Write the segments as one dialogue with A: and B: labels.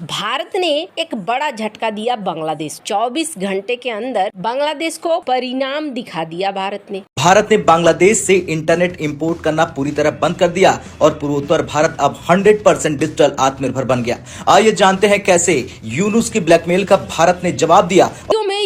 A: भारत ने एक बड़ा झटका दिया बांग्लादेश। 24 घंटे के अंदर बांग्लादेश को परिणाम दिखा दिया भारत ने
B: बांग्लादेश से इंटरनेट इंपोर्ट करना पूरी तरह बंद कर दिया और पूर्वोत्तर भारत अब 100% डिजिटल आत्मनिर्भर बन गया। आइए जानते हैं कैसे यूनुस की ब्लैकमेल का भारत ने जवाब दिया।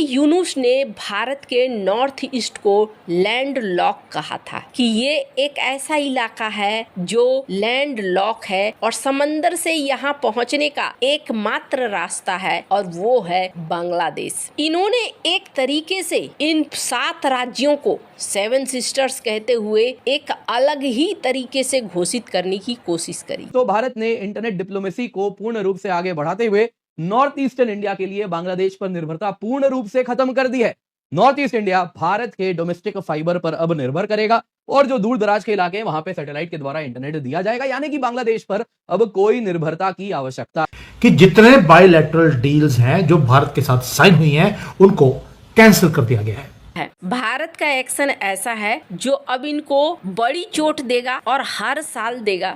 A: यूनुस ने भारत के नॉर्थ ईस्ट को लैंड लॉक कहा था कि ये एक ऐसा इलाका है जो लैंड लॉक है और समंदर से यहाँ पहुँचने का एकमात्र रास्ता है और वो है बांग्लादेश। इन्होंने एक तरीके से इन 7 राज्यों को 7 सिस्टर्स कहते हुए एक अलग ही तरीके से घोषित करने की कोशिश करी।
C: तो भारत ने इंटरनेट डिप्लोमेसी को पूर्ण रूप से आगे बढ़ाते हुए नॉर्थ ईस्टर्न इंडिया के लिए बांग्लादेश पर निर्भरता पूर्ण रूप से खत्म कर दी है। नॉर्थ ईस्ट इंडिया भारत के डोमेस्टिक फाइबर पर अब निर्भर करेगा और जो दूर दराज के इलाके हैं वहां पे सैटेलाइट के द्वारा इंटरनेट दिया जाएगा, यानी कि बांग्लादेश पर अब कोई निर्भरता की आवश्यकता
D: कि जितने बायलैटरल डील्स हैं जो भारत के साथ साइन हुई हैं उनको कैंसिल कर दिया गया है।
A: भारत का एक्शन ऐसा है जो अब इनको बड़ी चोट देगा और हर साल देगा।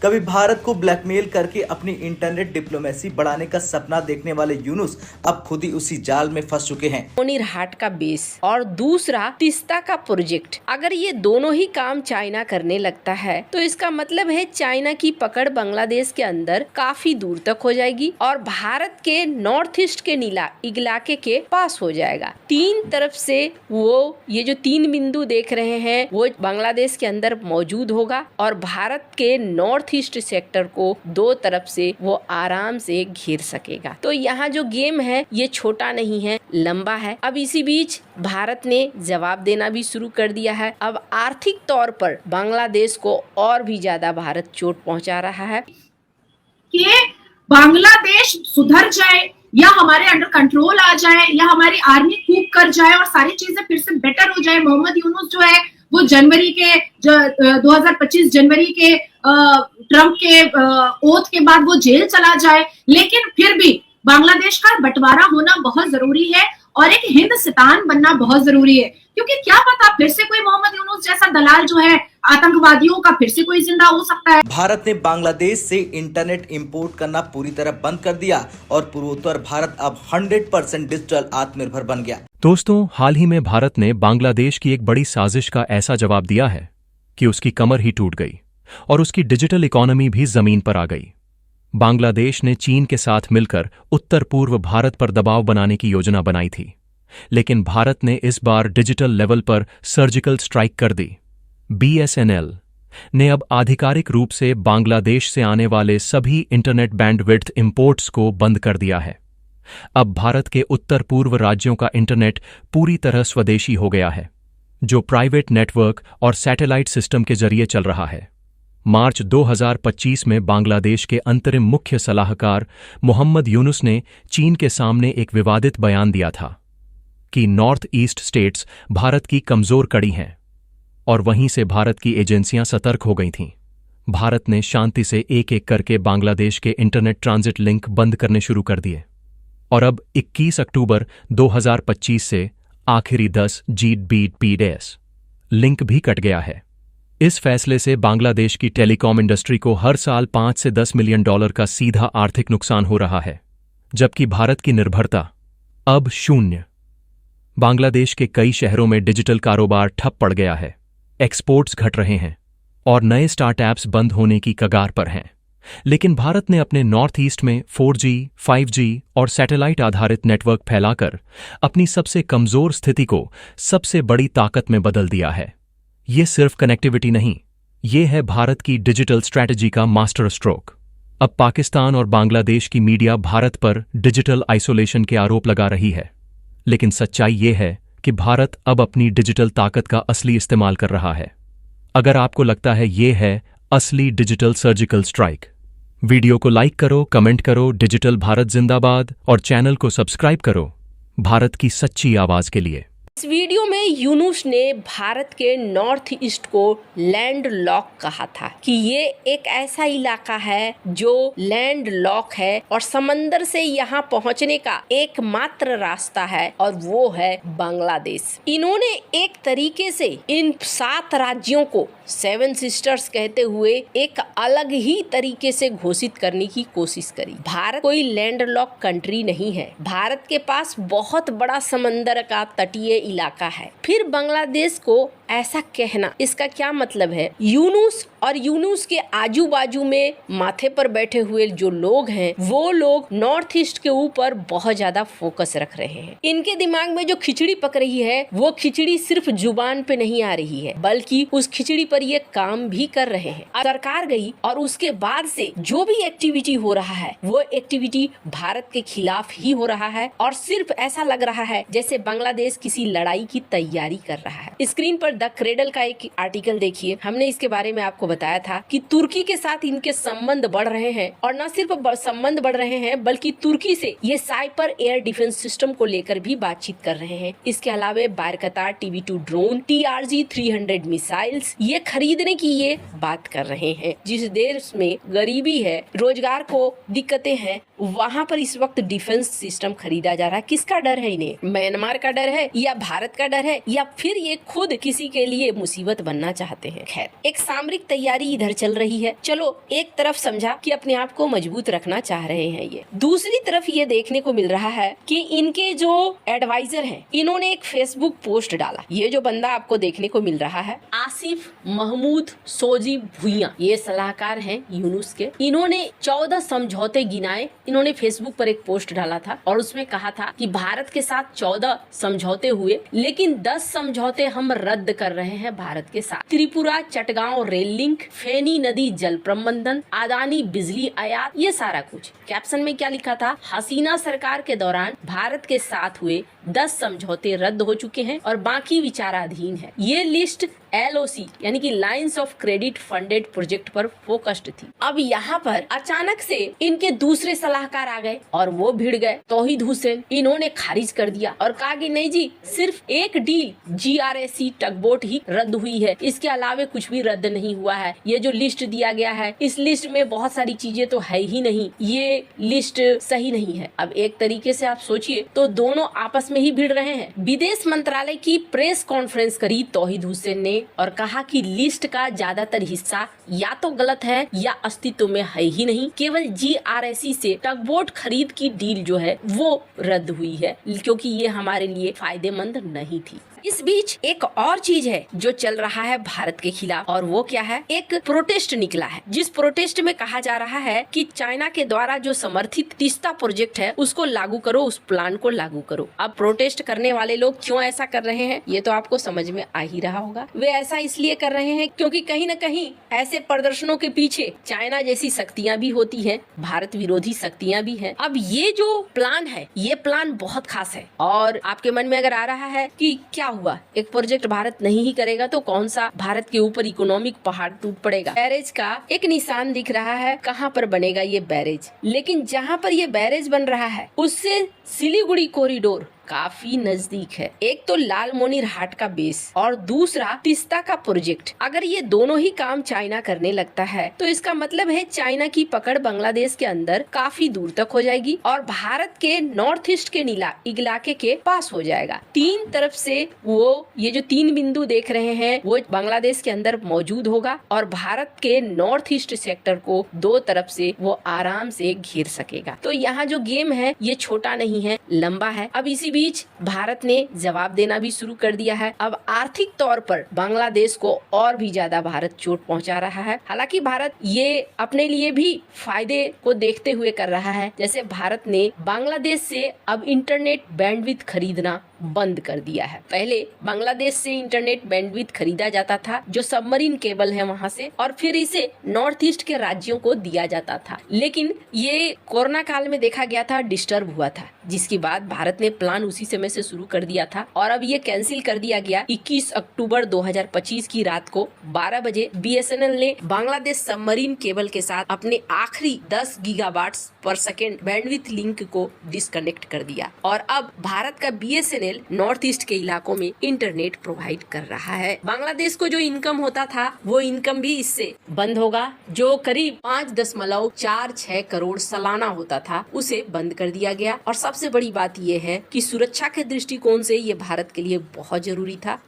B: कभी भारत को ब्लैकमेल करके अपनी इंटरनेट डिप्लोमेसी बढ़ाने का सपना देखने वाले यूनुस अब खुद ही उसी जाल में फंस चुके हैं।
A: मोनीरहाट का बेस और दूसरा तीस्ता का प्रोजेक्ट, अगर ये दोनों ही काम चाइना करने लगता है तो इसका मतलब है चाइना की पकड़ बांग्लादेश के अंदर काफी दूर तक हो जाएगी और भारत के नॉर्थ ईस्ट के नीला इलाके के पास हो जाएगा। 3 तरफ से वो ये जो 3 बिंदु देख रहे हैं वो बांग्लादेश के अंदर मौजूद होगा और भारत के नॉर्थ ईस्ट सेक्टर को 2 तरफ से वो आराम से घेर सकेगा। तो यहाँ जो गेम है ये छोटा नहीं है, लंबा है। अब इसी बीच भारत ने जवाब देना भी शुरू कर दिया है। अब आर्थिक तौर पर बांग्लादेश को और भी ज्यादा भारत चोट पहुंचा रहा है
E: कि बांग्लादेश सुधर जाए या हमारे अंडर कंट्रोल आ जाए या हमारी आर्मी कूप कर जाए और सारी चीजें फिर से बेटर हो जाए। मोहम्मद यूनुस जो है वो 2025 जनवरी के ट्रंप के ओथ के बाद वो जेल चला जाए, लेकिन फिर भी बांग्लादेश का बंटवारा होना बहुत जरूरी है और एक हिंदुस्तान बनना बहुत जरूरी है, क्योंकि क्या पता फिर से कोई मोहम्मद यूनुस जैसा दलाल जो है आतंकवादियों का फिर से कोई जिंदा हो सकता है।
B: भारत ने बांग्लादेश से इंटरनेट इंपोर्ट करना पूरी तरह बंद कर दिया और पूर्वोत्तर भारत अब 100% डिजिटल आत्मनिर्भर बन गया।
F: दोस्तों, हाल ही में भारत ने बांग्लादेश की एक बड़ी साजिश का ऐसा जवाब दिया है कि उसकी कमर ही टूट गई और उसकी डिजिटल इकोनॉमी भी जमीन पर आ गई। बांग्लादेश ने चीन के साथ मिलकर उत्तर पूर्व भारत पर दबाव बनाने की योजना बनाई थी, लेकिन भारत ने इस बार डिजिटल लेवल पर सर्जिकल स्ट्राइक कर दी। BSNL ने अब आधिकारिक रूप से बांग्लादेश से आने वाले सभी इंटरनेट बैंडविड्थ इंपोर्ट्स को बंद कर दिया है। अब भारत के उत्तर पूर्व राज्यों का इंटरनेट पूरी तरह स्वदेशी हो गया है, जो प्राइवेट नेटवर्क और सैटेलाइट सिस्टम के जरिए चल रहा है। मार्च 2025 में बांग्लादेश के अंतरिम मुख्य सलाहकार मोहम्मद यूनुस ने चीन के सामने एक विवादित बयान दिया था कि नॉर्थ ईस्ट स्टेट्स भारत की कमजोर कड़ी हैं और वहीं से भारत की एजेंसियां सतर्क हो गई थीं। भारत ने शांति से एक-एक करके बांग्लादेश के इंटरनेट ट्रांजिट लिंक बंद करने शुरू कर दिए और अब 21 अक्टूबर 2025 से आखिरी 10 Gbps लिंक भी कट गया है। इस फैसले से बांग्लादेश की टेलीकॉम इंडस्ट्री को हर साल $5 से $10 मिलियन का सीधा आर्थिक नुकसान हो रहा है, जबकि भारत की निर्भरता अब 0। बांग्लादेश के कई शहरों में डिजिटल कारोबार ठप पड़ गया है, एक्सपोर्ट्स घट रहे हैं और नए स्टार्टअप्स बंद होने की कगार पर हैं। लेकिन भारत ने अपने नॉर्थ ईस्ट में 4G, 5G और सैटेलाइट आधारित नेटवर्क फैलाकर अपनी सबसे कमजोर स्थिति को सबसे बड़ी ताकत में बदल दिया है। ये सिर्फ कनेक्टिविटी नहीं, ये है भारत की डिजिटल स्ट्रैटेजी का मास्टर स्ट्रोक। अब पाकिस्तान और बांग्लादेश की मीडिया भारत पर डिजिटल आइसोलेशन के आरोप लगा रही है, लेकिन सच्चाई ये है कि भारत अब अपनी डिजिटल ताकत का असली इस्तेमाल कर रहा है। अगर आपको लगता है ये है असली डिजिटल सर्जिकल स्ट्राइक, वीडियो को लाइक करो, कमेंट करो, डिजिटल भारत जिंदाबाद और चैनल को सब्सक्राइब करो भारत की सच्ची आवाज के लिए।
A: इस वीडियो में यूनुस ने भारत के नॉर्थ ईस्ट को लैंड लॉक कहा था कि ये एक ऐसा इलाका है जो लैंड लॉक है और समंदर से यहाँ पहुँचने का एकमात्र रास्ता है और वो है बांग्लादेश। इन्होंने एक तरीके से इन 7 राज्यों को सेवन सिस्टर्स कहते हुए एक अलग ही तरीके से घोषित करने की कोशिश करी। भारत कोई लैंडलॉक कंट्री नहीं है, भारत के पास बहुत बड़ा समंदर का तटीय इलाका है। फिर बांग्लादेश को ऐसा कहना, इसका क्या मतलब है? यूनुस और यूनुस के आजू बाजू में माथे पर बैठे हुए जो लोग हैं, वो लोग नॉर्थ ईस्ट के ऊपर बहुत ज्यादा फोकस रख रहे हैं। इनके दिमाग में जो खिचड़ी पक रही है, वो खिचड़ी सिर्फ जुबान पे नहीं आ रही है, बल्कि उस खिचड़ी पर ये काम भी कर रहे हैं। सरकार गई और उसके बाद से जो भी एक्टिविटी हो रहा है, वो एक्टिविटी भारत के खिलाफ ही हो रहा है और सिर्फ ऐसा लग रहा है जैसे बांग्लादेश किसी लड़ाई की तैयारी कर रहा है। स्क्रीन पर द क्रेडल का एक आर्टिकल देखिए। हमने इसके बारे में आपको बताया था कि तुर्की के साथ इनके संबंध बढ़ रहे हैं और न सिर्फ संबंध बढ़ रहे हैं, बल्कि तुर्की से ये साइपर एयर डिफेंस सिस्टम को लेकर भी बातचीत कर रहे हैं। इसके अलावा बारकतार TB2 ड्रोन, TRG-300 मिसाइल्स ये खरीदने की ये बात कर रहे हैं। जिस देश में गरीबी है, रोजगार को दिक्कतें हैं, वहाँ पर इस वक्त डिफेंस सिस्टम खरीदा जा रहा है। किसका डर है इन्हें? म्यांमार का डर है या भारत का डर है, या फिर ये खुद किसी के लिए मुसीबत बनना चाहते हैं? खैर, एक सामरिक तैयारी इधर चल रही है। चलो, एक तरफ समझा कि अपने आप को मजबूत रखना चाह रहे हैं ये, दूसरी तरफ ये देखने को मिल रहा है कि इनके जो एडवाइजर हैं, इन्होंने एक फेसबुक पोस्ट डाला। ये जो बंदा आपको देखने को मिल रहा है, आसिफ महमूद सोजी भुइया, ये सलाहकार हैं यूनुस के। इन्होंने 14 समझौते गिनाए। इन्होंने फेसबुक पर एक पोस्ट डाला था और उसमें कहा था कि भारत के साथ 14 समझौते हुए, लेकिन 10 समझौते हम रद्द कर रहे हैं भारत के साथ। त्रिपुरा चटगांव रेल लिंक, फेनी नदी जल प्रबंधन, अदानी बिजली आयात, ये सारा कुछ। कैप्शन में क्या लिखा था? हसीना सरकार के दौरान भारत के साथ हुए 10 समझौते रद्द हो चुके हैं और बाकी विचाराधीन है। ये लिस्ट LOC यानी कि lines of credit funded project पर फोकस्ड थी। अब यहाँ पर अचानक से इनके दूसरे सलाहकार आ गए और वो भिड़ गए, तौहीद हुसैन। इन्होंने खारिज कर दिया और कहा कि नहीं जी, सिर्फ एक डील GRSC टगबोट ही रद्द हुई है, इसके अलावा कुछ भी रद्द नहीं हुआ है। ये जो लिस्ट दिया गया है, इस लिस्ट में बहुत सारी चीजें तो है ही नहीं, ये लिस्ट सही नहीं है। अब एक तरीके से आप सोचिए तो दोनों आपस में ही भिड़ रहे हैं। विदेश मंत्रालय की प्रेस कॉन्फ्रेंस करी तौहीद हुसैन ने और कहा कि लिस्ट का ज्यादातर हिस्सा या तो गलत है या अस्तित्व में है ही नहीं। केवल GRSC से टगबोट खरीद की डील जो है वो रद्द हुई है, क्योंकि ये हमारे लिए फायदेमंद नहीं थी। इस बीच एक और चीज है जो चल रहा है भारत के खिलाफ, और वो क्या है? एक प्रोटेस्ट निकला है, जिस प्रोटेस्ट में कहा जा रहा है कि चाइना के द्वारा जो समर्थित तीस्ता प्रोजेक्ट है उसको लागू करो, उस प्लान को लागू करो। अब प्रोटेस्ट करने वाले लोग क्यों ऐसा कर रहे हैं, ये तो आपको समझ में आ ही रहा होगा। वे ऐसा इसलिए कर रहे हैं क्योंकि कहीं न कहीं ऐसे प्रदर्शनों के पीछे चाइना जैसी शक्तियां भी होती हैं, भारत विरोधी शक्तियां भी हैं। अब ये जो प्लान है, ये प्लान बहुत खास है और आपके मन में अगर आ रहा है कि क्या हुआ, एक प्रोजेक्ट भारत नहीं ही करेगा तो कौन सा भारत के ऊपर इकोनॉमिक पहाड़ टूट पड़ेगा। बैरेज का एक निशान दिख रहा है, कहाँ पर बनेगा ये बैरेज, लेकिन जहाँ पर ये बैरेज बन रहा है उससे सिलीगुड़ी कॉरिडोर काफी नजदीक है। एक तो लालमोनीर हाट का बेस और दूसरा तीस्ता का प्रोजेक्ट। अगर ये दोनों ही काम चाइना करने लगता है तो इसका मतलब है चाइना की पकड़ बांग्लादेश के अंदर काफी दूर तक हो जाएगी और भारत के नॉर्थ ईस्ट के इलाके के पास हो जाएगा। तीन तरफ से वो ये जो 3 बिंदु देख रहे हैं वो बांग्लादेश के अंदर मौजूद होगा और भारत के नॉर्थ ईस्ट सेक्टर को 2 तरफ से वो आराम से घेर सकेगा। तो यहाँ जो गेम है ये छोटा नहीं है, लंबा है। अब इसी बीच भारत ने जवाब देना भी शुरू कर दिया है। अब आर्थिक तौर पर बांग्लादेश को और भी ज्यादा भारत चोट पहुंचा रहा है। हालांकि भारत ये अपने लिए भी फायदे को देखते हुए कर रहा है। जैसे भारत ने बांग्लादेश से अब इंटरनेट बैंडविड्थ खरीदना बंद कर दिया है। पहले बांग्लादेश से इंटरनेट बैंडविड्थ खरीदा जाता था जो सबमरीन केबल है वहां से, और फिर इसे नॉर्थ ईस्ट के राज्यों को दिया जाता था। लेकिन ये कोरोना काल में देखा गया था डिस्टर्ब हुआ था, जिसके बाद भारत ने प्लान उसी समय से शुरू कर दिया था और अब ये कैंसिल कर दिया गया। 21 अक्टूबर 2025 की रात को 12 बजे BSNL ने बांग्लादेश सबमरीन केबल के साथ अपने आखिरी 10 गीगाबाइट्स पर सेकेंड बैंडविड्थ लिंक को डिस्कनेक्ट कर दिया और अब भारत का BSNL नॉर्थ ईस्ट के इलाकों में इंटरनेट प्रोवाइड कर रहा है। बांग्लादेश को जो इनकम होता था वो इनकम भी इससे बंद होगा। जो करीब 5.46 करोड़ सालाना होता था उसे बंद कर दिया गया। और सबसे बड़ी बात ये है कि सुरक्षा के दृष्टिकोण से ये भारत के लिए बहुत जरूरी था।